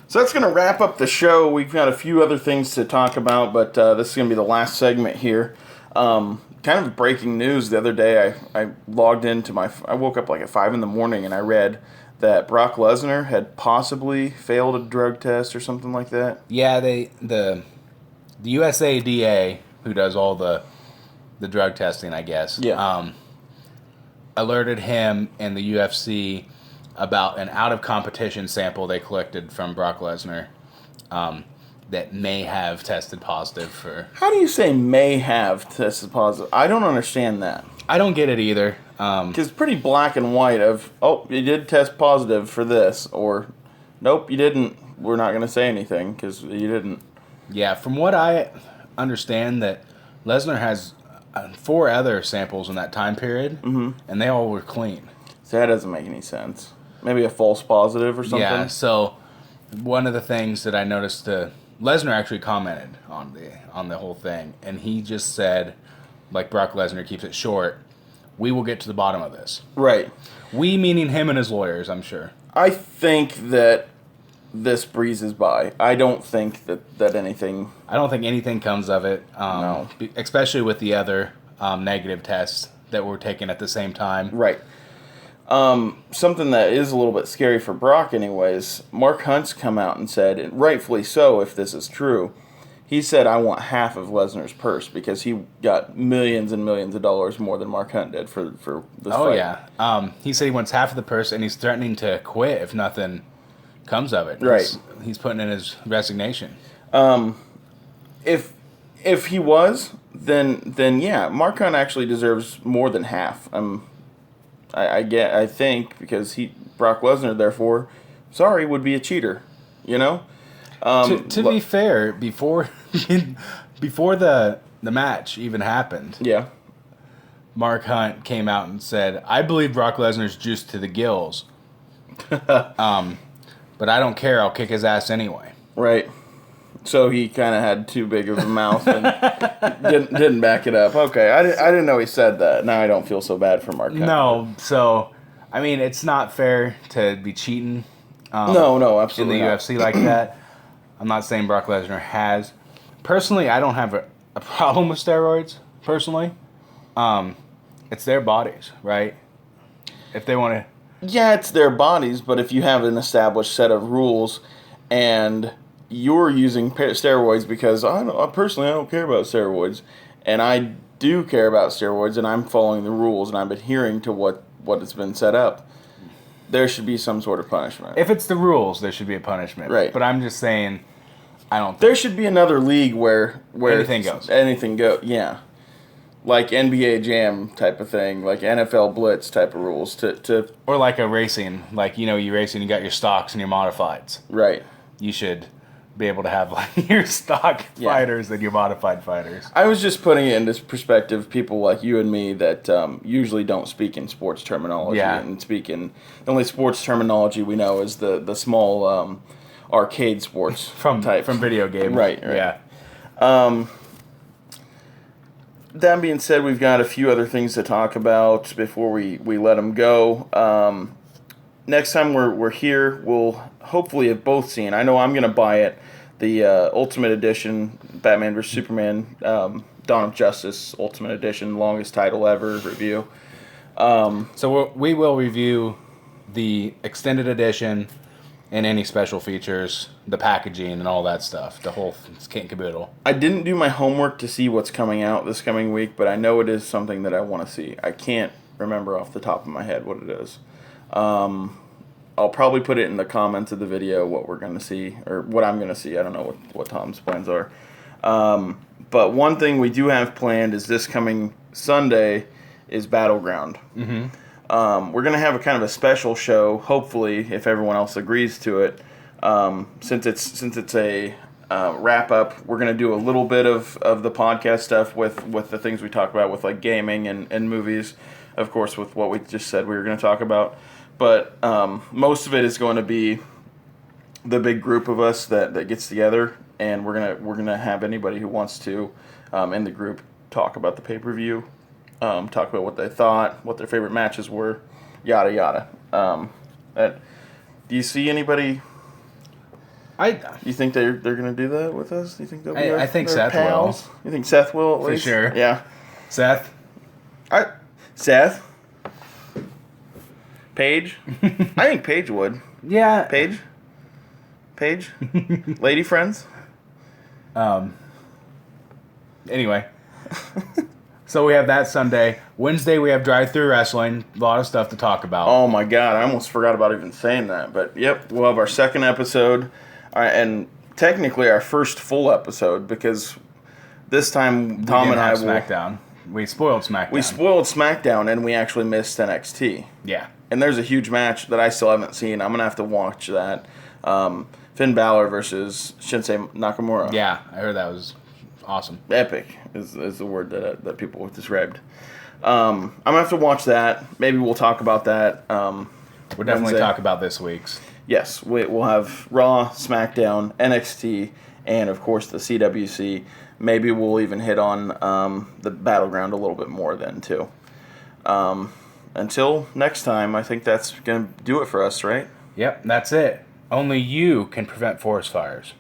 So that's going to wrap up the show. We've got a few other things to talk about, but this is going to be the last segment here. Kind of breaking news the other day. I logged into I woke up like at 5 in the morning and I read that Brock Lesnar had possibly failed a drug test or something like that. Yeah, the USADA, who does all the drug testing, I guess, alerted him and the UFC about an out-of-competition sample they collected from Brock Lesnar that may have tested positive for... How do you say may have tested positive? I don't understand that. I don't get it either. Because it's pretty black and white of, oh, you did test positive for this, or nope, you didn't. We're not going to say anything because you didn't. Yeah, from what I understand, that Lesnar has 4 other samples in that time period, and they all were clean. So that doesn't make any sense. Maybe a false positive or something? Yeah, so one of the things that I noticed, Lesnar actually commented on the whole thing, and he just said, like Brock Lesnar keeps it short, we will get to the bottom of this. Right. We meaning him and his lawyers, I'm sure. I think that this breezes by. I don't think that anything... I don't think anything comes of it. No. Especially with the other negative tests that were taken at the same time. Right. Something that is a little bit scary for Brock anyways, Mark Hunt's come out and said, and rightfully so if this is true, he said, I want half of Lesnar's purse because he got millions and millions of dollars more than Mark Hunt did for this fight. Oh, yeah. He said he wants half of the purse, and he's threatening to quit if nothing comes of it. Right. He's putting in his resignation. If he was, then yeah, Mark Hunt actually deserves more than half. I think because Brock Lesnar, therefore, would be a cheater, you know? To be fair, before the match even happened, yeah, Mark Hunt came out and said, I believe Brock Lesnar's juiced to the gills. But I don't care, I'll kick his ass anyway. Right. So he kind of had too big of a mouth and didn't back it up. Okay, I didn't know he said that. Now I don't feel so bad for Mark Hunt. No, so, I mean, it's not fair to be cheating no, absolutely in the not. UFC like that. I'm not saying Brock Lesnar has. Personally, I don't have a problem with steroids, personally. It's their bodies, right? If they want to... Yeah, it's their bodies, but if you have an established set of rules and you're using steroids because I don't care about steroids, and I do care about steroids, and I'm following the rules, and I'm adhering to what has been set up, there should be some sort of punishment. If it's the rules, there should be a punishment. Right. But I'm just saying, I don't think... There should be another league where anything goes. Anything goes, yeah. Like NBA Jam type of thing, like NFL Blitz type of rules to Or like a racing, like, you racing, you got your stocks and your modifieds. Right. You should be able to have like your stock fighters and your modified fighters. I was just putting it into perspective, people like you and me that usually don't speak in sports terminology and the only sports terminology we know is the small arcade sports from video games. Right. Yeah. That being said, we've got a few other things to talk about before we let them go. Next time we're here, we'll hopefully have both seen. I know I'm going to buy it. The Ultimate Edition, Batman vs. Superman, Dawn of Justice Ultimate Edition, longest title ever review. So we will review the extended edition and any special features, the packaging and all that stuff, the whole kit and caboodle. I didn't do my homework to see what's coming out this coming week, but I know it is something that I want to see. I can't remember off the top of my head what it is. I'll probably put it in the comments of the video what we're going to see, or what I'm going to see. I don't know what Tom's plans are. But one thing we do have planned is this coming Sunday is Battleground. Mm-hmm. We're going to have a kind of a special show, hopefully, if everyone else agrees to it. Since it's a wrap up, we're going to do a little bit of the podcast stuff with the things we talk about with like gaming and movies, of course, with what we just said we were going to talk about. But most of it is going to be the big group of us that gets together, and we're gonna have anybody who wants to in the group talk about the pay-per-view, talk about what they thought, what their favorite matches were, yada yada. Do you see anybody? You think they're gonna do that with us? You think they'll be I think our Seth pals? You think Seth will at least? For sure. Yeah. Seth? Seth? Paige? I think Paige would. Yeah. Paige? Lady friends? Anyway. So we have that Sunday. Wednesday we have drive-through wrestling. A lot of stuff to talk about. Oh my God, I almost forgot about even saying that. But yep, we'll have our second episode. And technically our first full episode because this time Tom and I will... SmackDown. We spoiled SmackDown. We spoiled SmackDown and we actually missed NXT. Yeah. And there's a huge match that I still haven't seen. I'm going to have to watch that. Finn Balor versus Shinsuke Nakamura. Yeah, I heard that was awesome. Epic is the word that people have described. I'm going to have to watch that. Maybe we'll talk about that. We'll definitely Wednesday. talk about this week's. Yes, we'll have Raw, SmackDown, NXT, and of course the CWC. Maybe we'll even hit on the Battleground a little bit more then too. Until next time, I think that's going to do it for us, right? Yep, that's it. Only you can prevent forest fires.